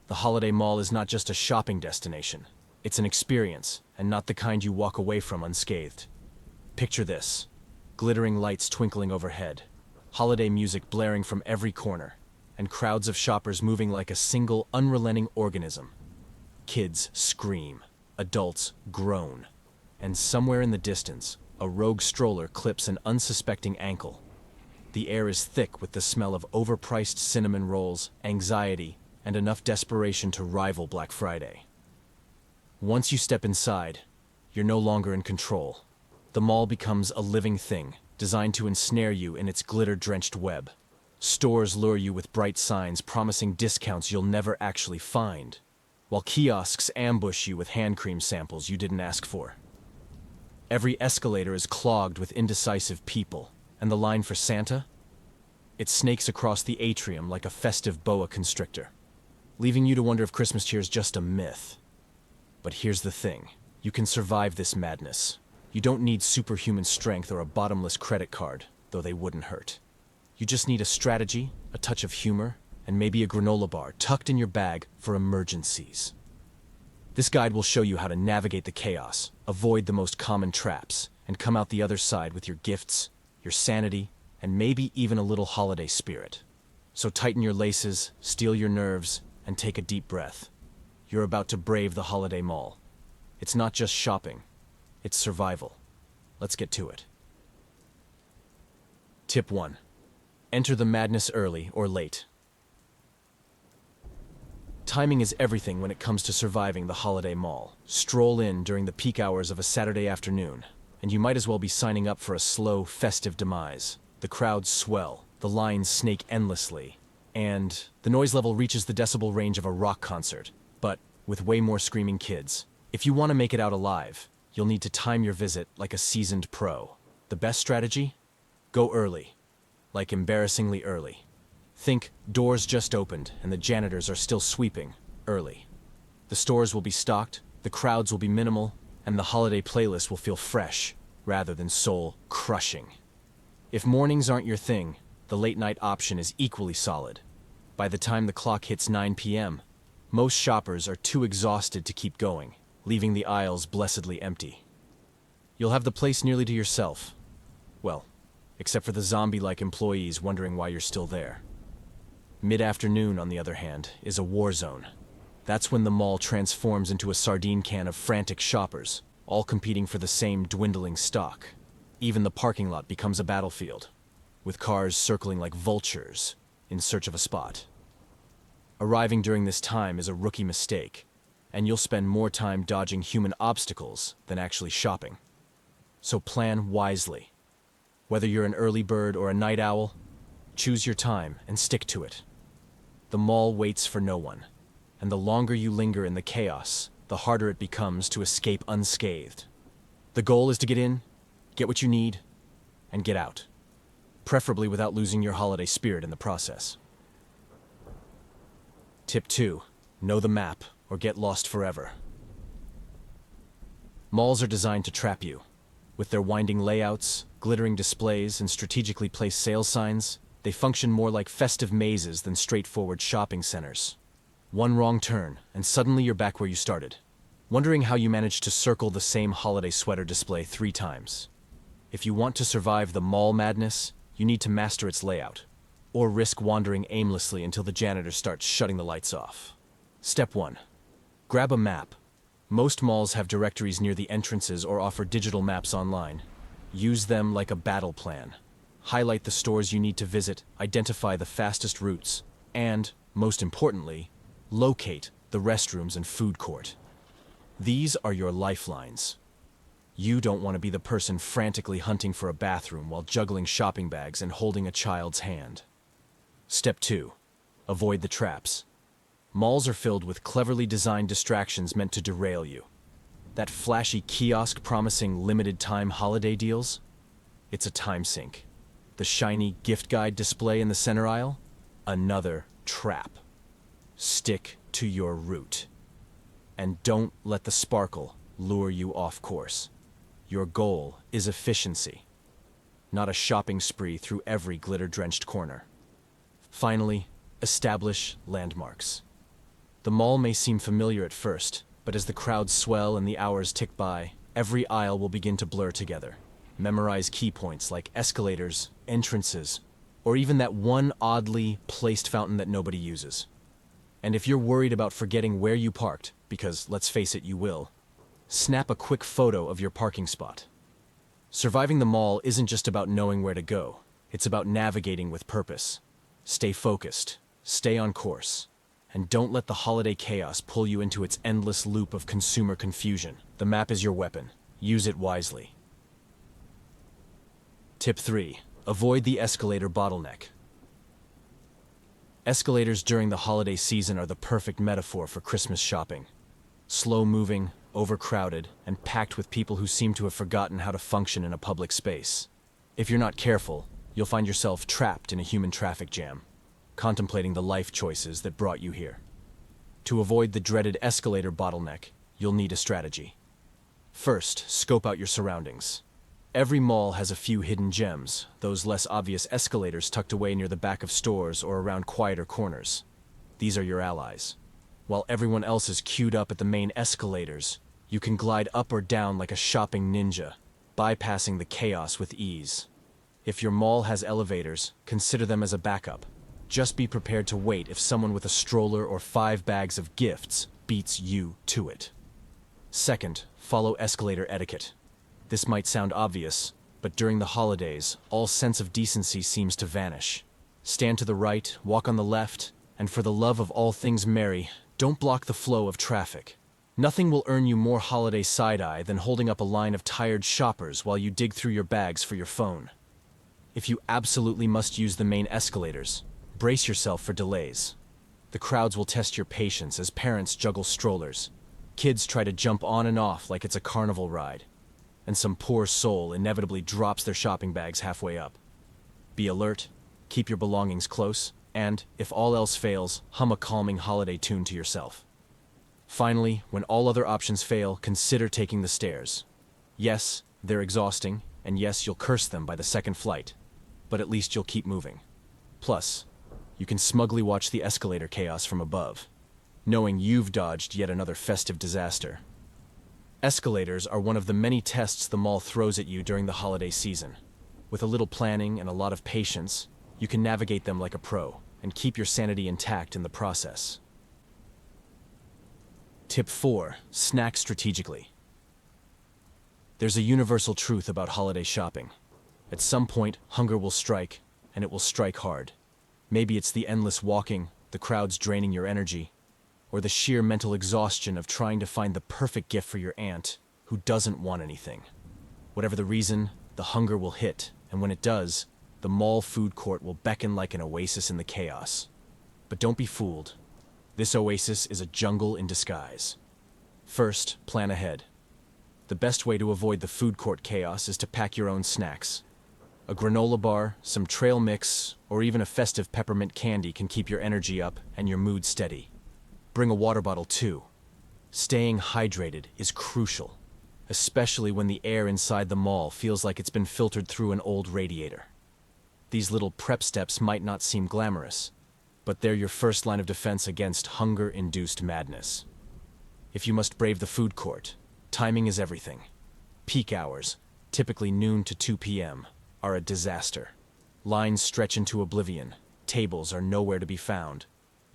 The holiday mall is not just a shopping destination. It's an experience, and not the kind you walk away from unscathed. Picture this: glittering lights twinkling overhead, holiday music blaring from every corner, and crowds of shoppers moving like a single, unrelenting organism. Kids scream, adults groan, and somewhere in the distance, a rogue stroller clips an unsuspecting ankle. The air is thick with the smell of overpriced cinnamon rolls, anxiety, and enough desperation to rival Black Friday. Once you step inside, you're no longer in control. The mall becomes a living thing, designed to ensnare you in its glitter-drenched web. Stores lure you with bright signs promising discounts you'll never actually find, while kiosks ambush you with hand cream samples you didn't ask for. Every escalator is clogged with indecisive people, and the line for Santa? It snakes across the atrium like a festive boa constrictor, leaving you to wonder if Christmas cheer is just a myth. But here's the thing: you can survive this madness. You don't need superhuman strength or a bottomless credit card, though they wouldn't hurt. You just need a strategy, a touch of humor, and maybe a granola bar tucked in your bag for emergencies. This guide will show you how to navigate the chaos, avoid the most common traps, and come out the other side with your gifts, your sanity, and maybe even a little holiday spirit. So tighten your laces, steel your nerves, and take a deep breath. You're about to brave the holiday mall. It's not just shopping, it's survival. Let's get to it. Tip 1. Enter the madness early or late. Timing is everything when it comes to surviving the holiday mall. Stroll in during the peak hours of a Saturday afternoon, and you might as well be signing up for a slow, festive demise. The crowds swell, the lines snake endlessly, and the noise level reaches the decibel range of a rock concert, but with way more screaming kids. If you want to make it out alive, you'll need to time your visit like a seasoned pro. The best strategy? Go early. Like embarrassingly early. Think doors just opened and the janitors are still sweeping early. The stores will be stocked, the crowds will be minimal, and the holiday playlist will feel fresh rather than soul-crushing. If mornings aren't your thing, the late-night option is equally solid. By the time the clock hits 9 p.m., most shoppers are too exhausted to keep going, leaving the aisles blessedly empty. You'll have the place nearly to yourself. Well, except for the zombie-like employees wondering why you're still there. Mid-afternoon, on the other hand, is a war zone. That's when the mall transforms into a sardine can of frantic shoppers, all competing for the same dwindling stock. Even the parking lot becomes a battlefield, with cars circling like vultures in search of a spot. Arriving during this time is a rookie mistake, and you'll spend more time dodging human obstacles than actually shopping. So plan wisely. Whether you're an early bird or a night owl, choose your time and stick to it. The mall waits for no one, and the longer you linger in the chaos, the harder it becomes to escape unscathed. The goal is to get in, get what you need, and get out, preferably without losing your holiday spirit in the process. Tip 2. Know the map, or get lost forever. Malls are designed to trap you. With their winding layouts, glittering displays, and strategically placed sales signs, they function more like festive mazes than straightforward shopping centers. One wrong turn, and suddenly you're back where you started, wondering how you managed to circle the same holiday sweater display 3 times. If you want to survive the mall madness, you need to master its layout, or risk wandering aimlessly until the janitor starts shutting the lights off. Step 1. Grab a map. Most malls have directories near the entrances or offer digital maps online. Use them like a battle plan. Highlight the stores you need to visit, identify the fastest routes, and, most importantly, locate the restrooms and food court. These are your lifelines. You don't want to be the person frantically hunting for a bathroom while juggling shopping bags and holding a child's hand. Step 2. Avoid the traps. Malls are filled with cleverly designed distractions meant to derail you. That flashy kiosk promising limited-time holiday deals? It's a time sink. The shiny gift guide display in the center aisle? Another trap. Stick to your route. And don't let the sparkle lure you off course. Your goal is efficiency, not a shopping spree through every glitter-drenched corner. Finally, establish landmarks. The mall may seem familiar at first, but as the crowds swell and the hours tick by, every aisle will begin to blur together. Memorize key points like escalators, entrances, or even that one oddly placed fountain that nobody uses. And if you're worried about forgetting where you parked, because let's face it, you will, snap a quick photo of your parking spot. Surviving the mall isn't just about knowing where to go, it's about navigating with purpose. Stay focused, stay on course, and don't let the holiday chaos pull you into its endless loop of consumer confusion. The map is your weapon. Use it wisely. Tip 3. Avoid the escalator bottleneck. Escalators during the holiday season are the perfect metaphor for Christmas shopping. Slow-moving, overcrowded, and packed with people who seem to have forgotten how to function in a public space. If you're not careful, you'll find yourself trapped in a human traffic jam, contemplating the life choices that brought you here. To avoid the dreaded escalator bottleneck, you'll need a strategy. First, scope out your surroundings. Every mall has a few hidden gems, those less obvious escalators tucked away near the back of stores or around quieter corners. These are your allies. While everyone else is queued up at the main escalators, you can glide up or down like a shopping ninja, bypassing the chaos with ease. If your mall has elevators, consider them as a backup. Just be prepared to wait if someone with a stroller or 5 bags of gifts beats you to it. Second, follow escalator etiquette. This might sound obvious, but during the holidays, all sense of decency seems to vanish. Stand to the right, walk on the left, and for the love of all things merry, don't block the flow of traffic. Nothing will earn you more holiday side-eye than holding up a line of tired shoppers while you dig through your bags for your phone. If you absolutely must use the main escalators, brace yourself for delays. The crowds will test your patience as parents juggle strollers. Kids try to jump on and off like it's a carnival ride, and some poor soul inevitably drops their shopping bags halfway up. Be alert, keep your belongings close, and, if all else fails, hum a calming holiday tune to yourself. Finally, when all other options fail, consider taking the stairs. Yes, they're exhausting, and yes, you'll curse them by the second flight, but at least you'll keep moving. Plus, you can smugly watch the escalator chaos from above, knowing you've dodged yet another festive disaster. Escalators are one of the many tests the mall throws at you during the holiday season. With a little planning and a lot of patience, you can navigate them like a pro and keep your sanity intact in the process. Tip 4. Snack strategically. There's a universal truth about holiday shopping. At some point, hunger will strike, and it will strike hard. Maybe it's the endless walking, the crowds draining your energy, or the sheer mental exhaustion of trying to find the perfect gift for your aunt who doesn't want anything. Whatever the reason, the hunger will hit, and when it does, the mall food court will beckon like an oasis in the chaos. But don't be fooled. This oasis is a jungle in disguise. First, plan ahead. The best way to avoid the food court chaos is to pack your own snacks. A granola bar, some trail mix, or even a festive peppermint candy can keep your energy up and your mood steady. Bring a water bottle too. Staying hydrated is crucial, especially when the air inside the mall feels like it's been filtered through an old radiator. These little prep steps might not seem glamorous, but they're your first line of defense against hunger-induced madness. If you must brave the food court, timing is everything. Peak hours, typically noon to 2 p.m., are a disaster. Lines stretch into oblivion, tables are nowhere to be found,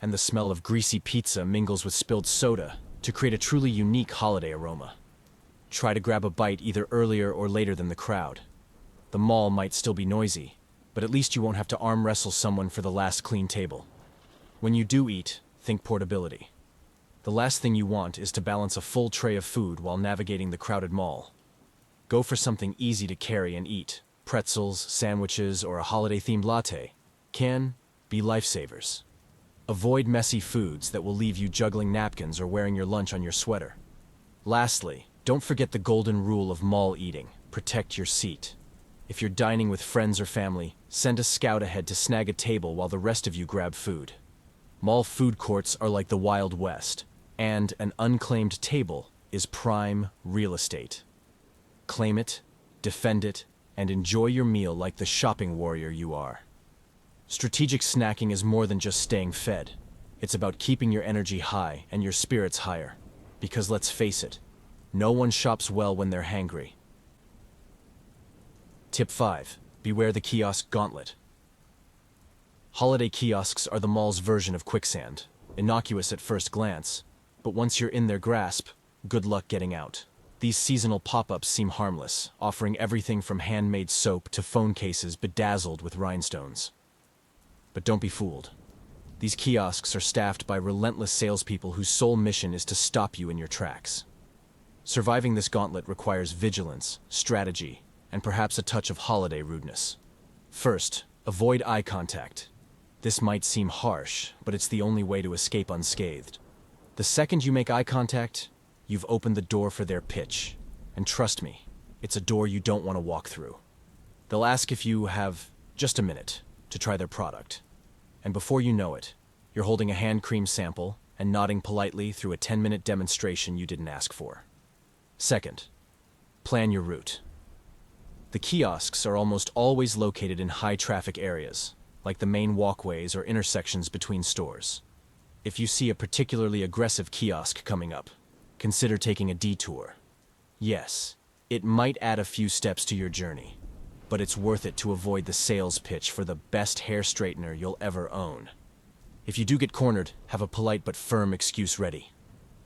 and the smell of greasy pizza mingles with spilled soda to create a truly unique holiday aroma. Try to grab a bite either earlier or later than the crowd. The mall might still be noisy, but at least you won't have to arm wrestle someone for the last clean table. When you do eat, think portability. The last thing you want is to balance a full tray of food while navigating the crowded mall. Go for something easy to carry and eat. Pretzels, sandwiches, or a holiday-themed latte can be lifesavers. Avoid messy foods that will leave you juggling napkins or wearing your lunch on your sweater. Lastly, don't forget the golden rule of mall eating. Protect your seat. If you're dining with friends or family, send a scout ahead to snag a table while the rest of you grab food. Mall food courts are like the Wild West, and an unclaimed table is prime real estate. Claim it, defend it, and enjoy your meal like the shopping warrior you are. Strategic snacking is more than just staying fed. It's about keeping your energy high and your spirits higher. Because let's face it, no one shops well when they're hangry. Tip 5. Beware the kiosk gauntlet. Holiday kiosks are the mall's version of quicksand, innocuous at first glance, but once you're in their grasp, good luck getting out. These seasonal pop-ups seem harmless, offering everything from handmade soap to phone cases bedazzled with rhinestones. But don't be fooled. These kiosks are staffed by relentless salespeople whose sole mission is to stop you in your tracks. Surviving this gauntlet requires vigilance, strategy, and perhaps a touch of holiday rudeness. First, avoid eye contact. This might seem harsh, but it's the only way to escape unscathed. The second you make eye contact, you've opened the door for their pitch. And trust me, it's a door you don't want to walk through. They'll ask if you have just a minute to try their product. And before you know it, you're holding a hand cream sample and nodding politely through a 10-minute demonstration you didn't ask for. Second, plan your route. The kiosks are almost always located in high-traffic areas, like the main walkways or intersections between stores. If you see a particularly aggressive kiosk coming up, consider taking a detour. Yes, it might add a few steps to your journey, but it's worth it to avoid the sales pitch for the best hair straightener you'll ever own. If you do get cornered, have a polite but firm excuse ready.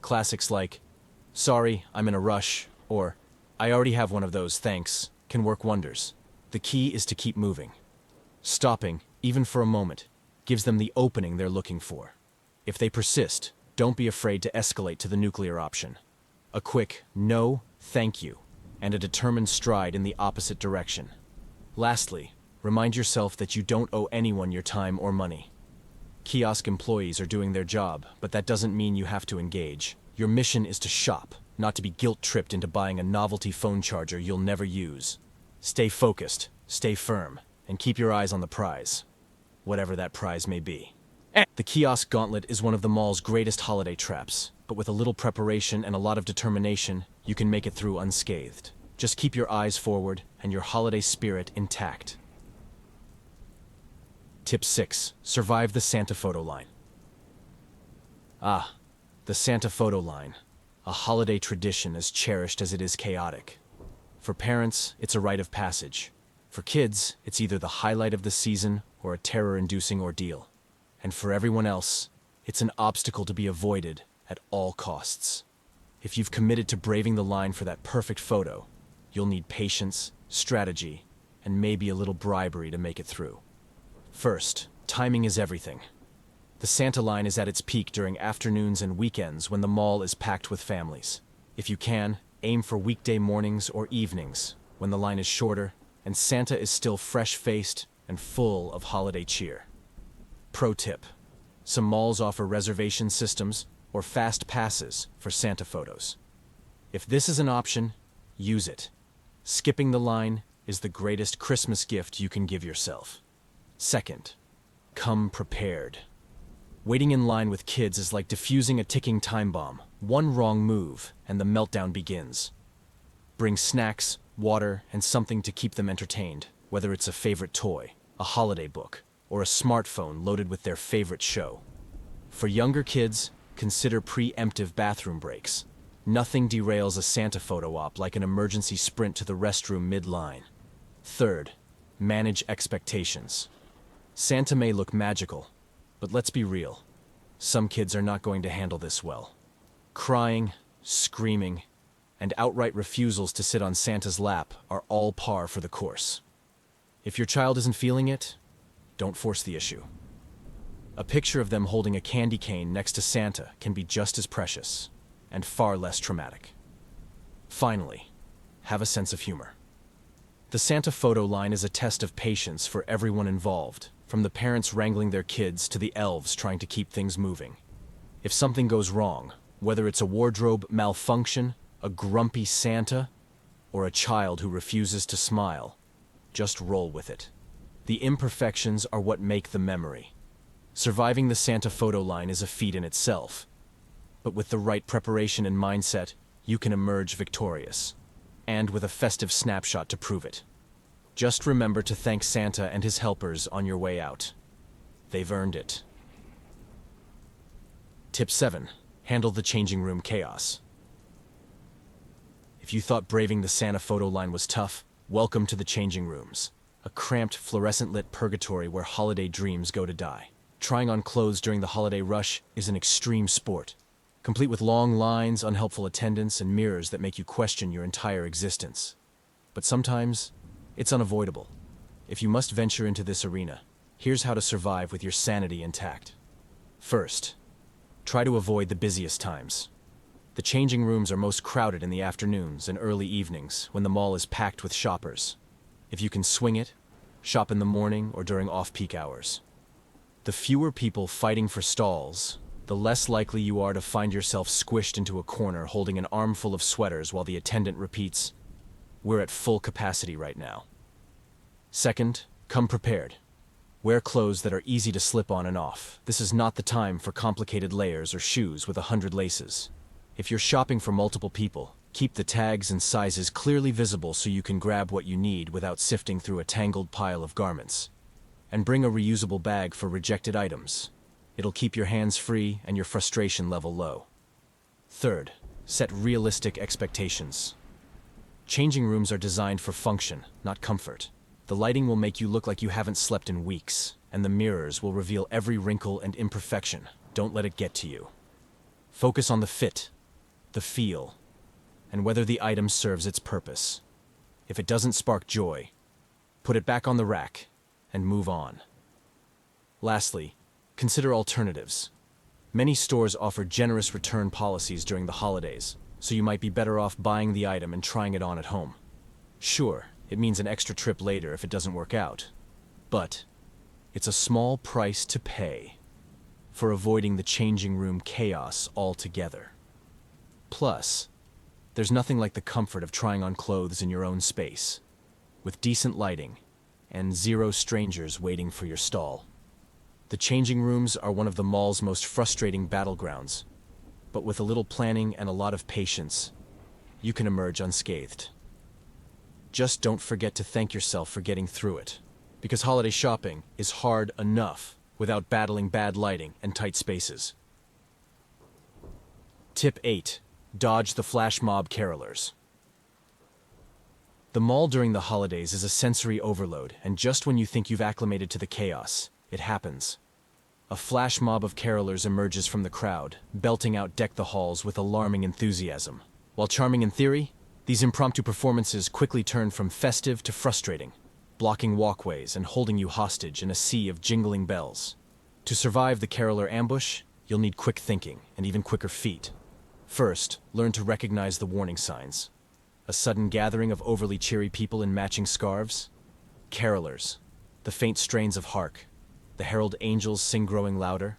Classics like, "Sorry, I'm in a rush," or "I already have one of those, thanks," can work wonders. The key is to keep moving. Stopping, even for a moment, gives them the opening they're looking for. If they persist, don't be afraid to escalate to the nuclear option. A quick "no, thank you," and a determined stride in the opposite direction. Lastly, remind yourself that you don't owe anyone your time or money. Kiosk employees are doing their job, but that doesn't mean you have to engage. Your mission is to shop, not to be guilt-tripped into buying a novelty phone charger you'll never use. Stay focused, stay firm, and keep your eyes on the prize, whatever that prize may be. The kiosk gauntlet is one of the mall's greatest holiday traps, but with a little preparation and a lot of determination, you can make it through unscathed. Just keep your eyes forward and your holiday spirit intact. Tip 6. Survive the Santa photo line. The Santa photo line, a holiday tradition as cherished as it is chaotic. For parents, it's a rite of passage. For kids, it's either the highlight of the season or a terror-inducing ordeal. And for everyone else, it's an obstacle to be avoided at all costs. If you've committed to braving the line for that perfect photo, you'll need patience, strategy, and maybe a little bribery to make it through. First, timing is everything. The Santa line is at its peak during afternoons and weekends when the mall is packed with families. If you can, aim for weekday mornings or evenings when the line is shorter and Santa is still fresh-faced and full of holiday cheer. Pro tip: some malls offer reservation systems or fast passes for Santa photos. If this is an option, use it. Skipping the line is the greatest Christmas gift you can give yourself. Second, come prepared. Waiting in line with kids is like defusing a ticking time bomb. One wrong move, and the meltdown begins. Bring snacks, water, and something to keep them entertained, whether it's a favorite toy, a holiday book, or a smartphone loaded with their favorite show. For younger kids, consider preemptive bathroom breaks. Nothing derails a Santa photo op like an emergency sprint to the restroom mid-line. Third, manage expectations. Santa may look magical, but let's be real. Some kids are not going to handle this well. Crying, screaming, and outright refusals to sit on Santa's lap are all par for the course. If your child isn't feeling it, don't force the issue. A picture of them holding a candy cane next to Santa can be just as precious and far less traumatic. Finally, have a sense of humor. The Santa photo line is a test of patience for everyone involved, from the parents wrangling their kids to the elves trying to keep things moving. If something goes wrong, whether it's a wardrobe malfunction, a grumpy Santa, or a child who refuses to smile, just roll with it. The imperfections are what make the memory. Surviving the Santa photo line is a feat in itself, but with the right preparation and mindset, you can emerge victorious, and with a festive snapshot to prove it. Just remember to thank Santa and his helpers on your way out. They've earned it. Tip 7. Handle the changing room chaos. If you thought braving the Santa photo line was tough, welcome to the changing rooms. A cramped, fluorescent-lit purgatory where holiday dreams go to die. Trying on clothes during the holiday rush is an extreme sport, complete with long lines, unhelpful attendants, and mirrors that make you question your entire existence. But sometimes, it's unavoidable. If you must venture into this arena, here's how to survive with your sanity intact. First, try to avoid the busiest times. The changing rooms are most crowded in the afternoons and early evenings when the mall is packed with shoppers. If you can swing it, shop in the morning or during off-peak hours. The fewer people fighting for stalls, the less likely you are to find yourself squished into a corner holding an armful of sweaters while the attendant repeats, "We're at full capacity right now." Second, come prepared. Wear clothes that are easy to slip on and off. This is not the time for complicated layers or shoes with 100 laces. If you're shopping for multiple people, keep the tags and sizes clearly visible so you can grab what you need without sifting through a tangled pile of garments. And bring a reusable bag for rejected items. It'll keep your hands free and your frustration level low. Third, set realistic expectations. Changing rooms are designed for function, not comfort. The lighting will make you look like you haven't slept in weeks, and the mirrors will reveal every wrinkle and imperfection. Don't let it get to you. Focus on the fit, the feel, and whether the item serves its purpose. If it doesn't spark joy, put it back on the rack and move on. Lastly, consider alternatives. Many stores offer generous return policies during the holidays, so you might be better off buying the item and trying it on at home. Sure, it means an extra trip later if it doesn't work out, but it's a small price to pay for avoiding the changing room chaos altogether. Plus, there's nothing like the comfort of trying on clothes in your own space, with decent lighting and 0 strangers waiting for your stall. The changing rooms are one of the mall's most frustrating battlegrounds, but with a little planning and a lot of patience, you can emerge unscathed. Just don't forget to thank yourself for getting through it, because holiday shopping is hard enough without battling bad lighting and tight spaces. Tip 8. Dodge the flash mob carolers. The mall during the holidays is a sensory overload, and just when you think you've acclimated to the chaos, it happens. A flash mob of carolers emerges from the crowd, belting out Deck the Halls with alarming enthusiasm. While charming in theory, these impromptu performances quickly turn from festive to frustrating, blocking walkways and holding you hostage in a sea of jingling bells. To survive the caroler ambush, you'll need quick thinking and even quicker feet. First, learn to recognize the warning signs. A sudden gathering of overly cheery people in matching scarves? Carolers. The faint strains of hark. The herald angels sing growing louder?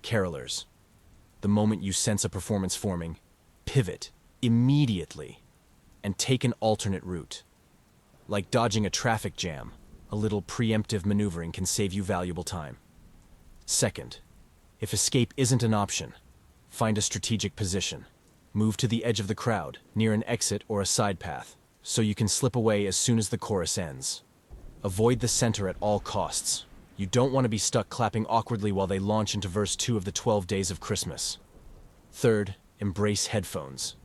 Carolers. The moment you sense a performance forming, pivot immediately and take an alternate route. Like dodging a traffic jam, a little preemptive maneuvering can save you valuable time. Second, if escape isn't an option, find a strategic position. Move to the edge of the crowd, near an exit or a side path, so you can slip away as soon as the chorus ends. Avoid the center at all costs. You don't want to be stuck clapping awkwardly while they launch into verse 2 of the 12 Days of Christmas. Third, embrace headphones.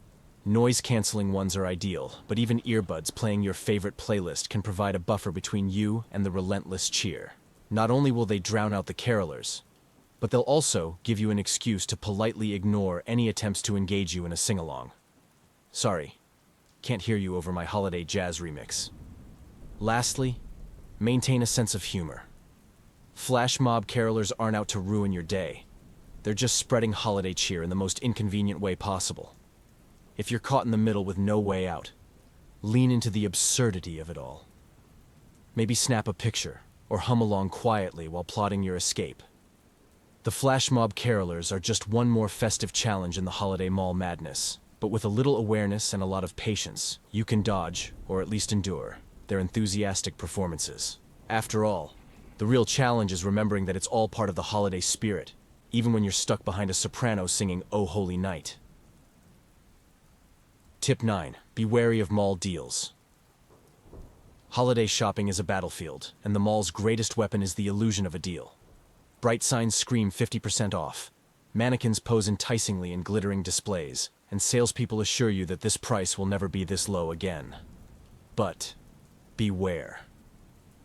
Noise-canceling ones are ideal, but even earbuds playing your favorite playlist can provide a buffer between you and the relentless cheer. Not only will they drown out the carolers, but they'll also give you an excuse to politely ignore any attempts to engage you in a sing-along. Sorry, can't hear you over my holiday jazz remix. Lastly, maintain a sense of humor. Flash mob carolers aren't out to ruin your day. They're just spreading holiday cheer in the most inconvenient way possible. If you're caught in the middle with no way out, lean into the absurdity of it all. Maybe snap a picture or hum along quietly while plotting your escape. The flash mob carolers are just one more festive challenge in the holiday mall madness, but with a little awareness and a lot of patience, you can dodge, or at least endure, their enthusiastic performances. After all, the real challenge is remembering that it's all part of the holiday spirit, even when you're stuck behind a soprano singing "Oh Holy Night." Tip 9. Be wary of mall deals. Holiday shopping is a battlefield, and the mall's greatest weapon is the illusion of a deal. Bright signs scream 50% off, Mannequins pose enticingly in glittering displays, and salespeople assure you that this price will never be this low again. But beware.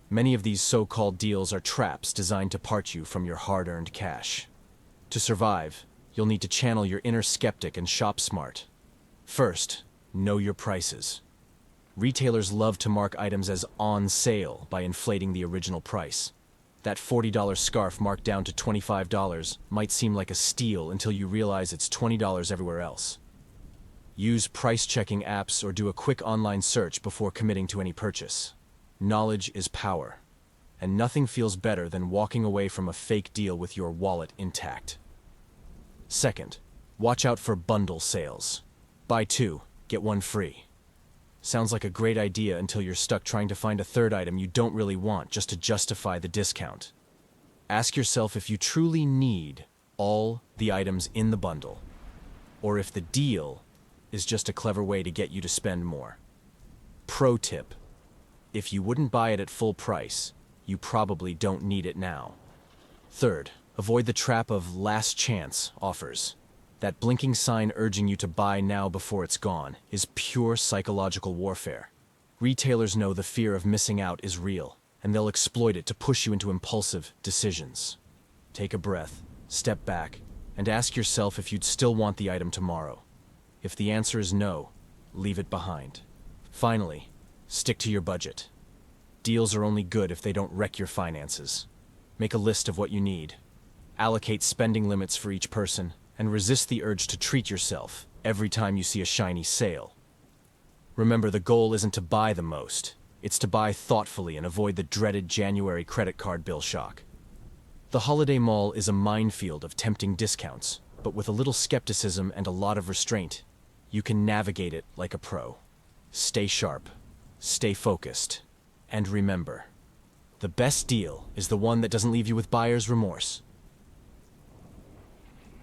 Many of these so-called deals are traps designed to part you from your hard-earned cash. To survive, you'll need to channel your inner skeptic and shop smart. First, know your prices. Retailers love to mark items as on sale by inflating the original price. That $40 scarf marked down to $25 might seem like a steal until you realize it's $20 everywhere else. Use price-checking apps or do a quick online search before committing to any purchase. Knowledge is power, and nothing feels better than walking away from a fake deal with your wallet intact. Second, watch out for bundle sales. Buy two, get one free. Sounds like a great idea until you're stuck trying to find a third item you don't really want just to justify the discount. Ask yourself if you truly need all the items in the bundle, or if the deal is just a clever way to get you to spend more. Pro tip: if you wouldn't buy it at full price, you probably don't need it now. Third, avoid the trap of last chance offers. That blinking sign urging you to buy now before it's gone is pure psychological warfare. Retailers know the fear of missing out is real, and they'll exploit it to push you into impulsive decisions. Take a breath, step back, and ask yourself if you'd still want the item tomorrow. If the answer is no, leave it behind. Finally, stick to your budget. Deals are only good if they don't wreck your finances. Make a list of what you need. Allocate spending limits for each person, and resist the urge to treat yourself every time you see a shiny sale. Remember, the goal isn't to buy the most. It's to buy thoughtfully and avoid the dreaded January credit card bill shock. The holiday mall is a minefield of tempting discounts, but with a little skepticism and a lot of restraint, you can navigate it like a pro. Stay sharp, stay focused, and remember, the best deal is the one that doesn't leave you with buyer's remorse.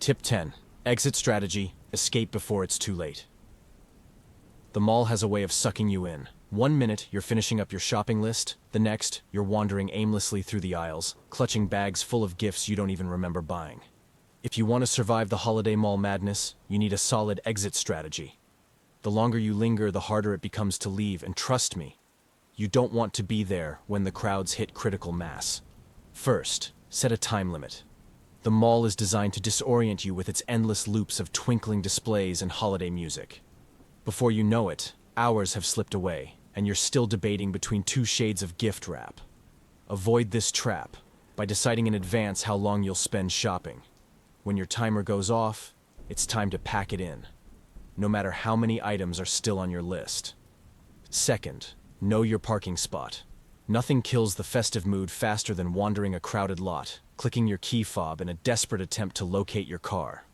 Tip 10. Exit strategy: escape before it's too late. The mall has a way of sucking you in. 1 minute, you're finishing up your shopping list. The next, you're wandering aimlessly through the aisles, clutching bags full of gifts you don't even remember buying. If you want to survive the holiday mall madness, you need a solid exit strategy. The longer you linger, the harder it becomes to leave, and trust me, you don't want to be there when the crowds hit critical mass. First, set a time limit. The mall is designed to disorient you with its endless loops of twinkling displays and holiday music. Before you know it, hours have slipped away, and you're still debating between two shades of gift wrap. Avoid this trap by deciding in advance how long you'll spend shopping. When your timer goes off, it's time to pack it in, no matter how many items are still on your list. Second, know your parking spot. Nothing kills the festive mood faster than wandering a crowded lot, clicking your key fob in a desperate attempt to locate your car.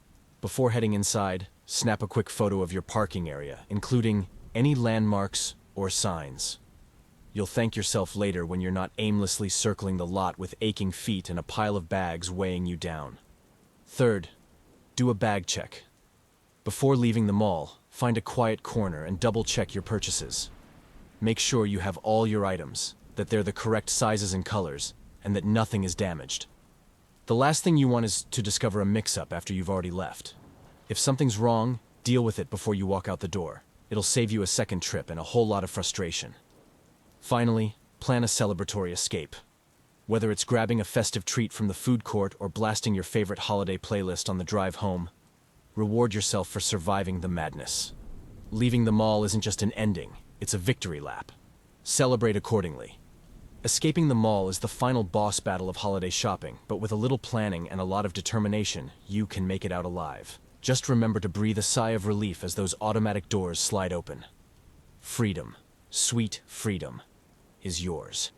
Before heading inside, snap a quick photo of your parking area, including any landmarks or signs. You'll thank yourself later when you're not aimlessly circling the lot with aching feet and a pile of bags weighing you down. Third, do a bag check. Before leaving the mall, find a quiet corner and double-check your purchases. Make sure you have all your items, that they're the correct sizes and colors, and that nothing is damaged. The last thing you want is to discover a mix-up after you've already left. If something's wrong, deal with it before you walk out the door. It'll save you a second trip and a whole lot of frustration. Finally, plan a celebratory escape. Whether it's grabbing a festive treat from the food court or blasting your favorite holiday playlist on the drive home, reward yourself for surviving the madness. Leaving the mall isn't just an ending, it's a victory lap. Celebrate accordingly. Escaping the mall is the final boss battle of holiday shopping, but with a little planning and a lot of determination, you can make it out alive. Just remember to breathe a sigh of relief as those automatic doors slide open. Freedom, sweet freedom, is yours.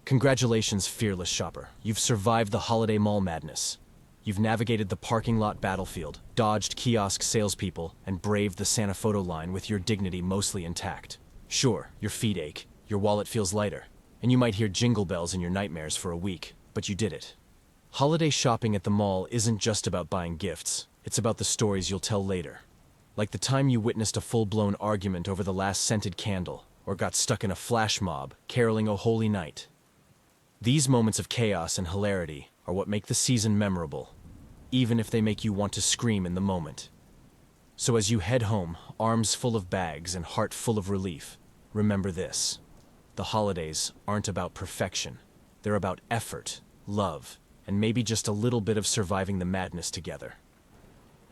Congratulations, fearless shopper. You've survived the holiday mall madness. You've navigated the parking lot battlefield, dodged kiosk salespeople, and braved the Santa photo line with your dignity mostly intact. Sure, your feet ache, your wallet feels lighter, and you might hear jingle bells in your nightmares for a week, but you did it. Holiday shopping at the mall isn't just about buying gifts, it's about the stories you'll tell later. Like the time you witnessed a full-blown argument over the last scented candle, or got stuck in a flash mob, caroling O Holy Night. These moments of chaos and hilarity are what make the season memorable, even if they make you want to scream in the moment. So as you head home, arms full of bags and heart full of relief, remember this. The holidays aren't about perfection. They're about effort, love, and maybe just a little bit of surviving the madness together.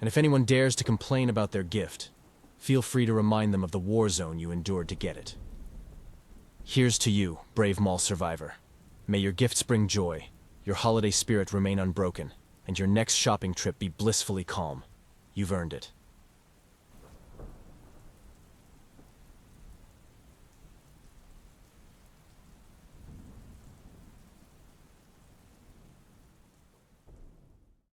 And if anyone dares to complain about their gift, feel free to remind them of the war zone you endured to get it. Here's to you, brave mall survivor. May your gifts bring joy, your holiday spirit remain unbroken, and your next shopping trip be blissfully calm. You've earned it.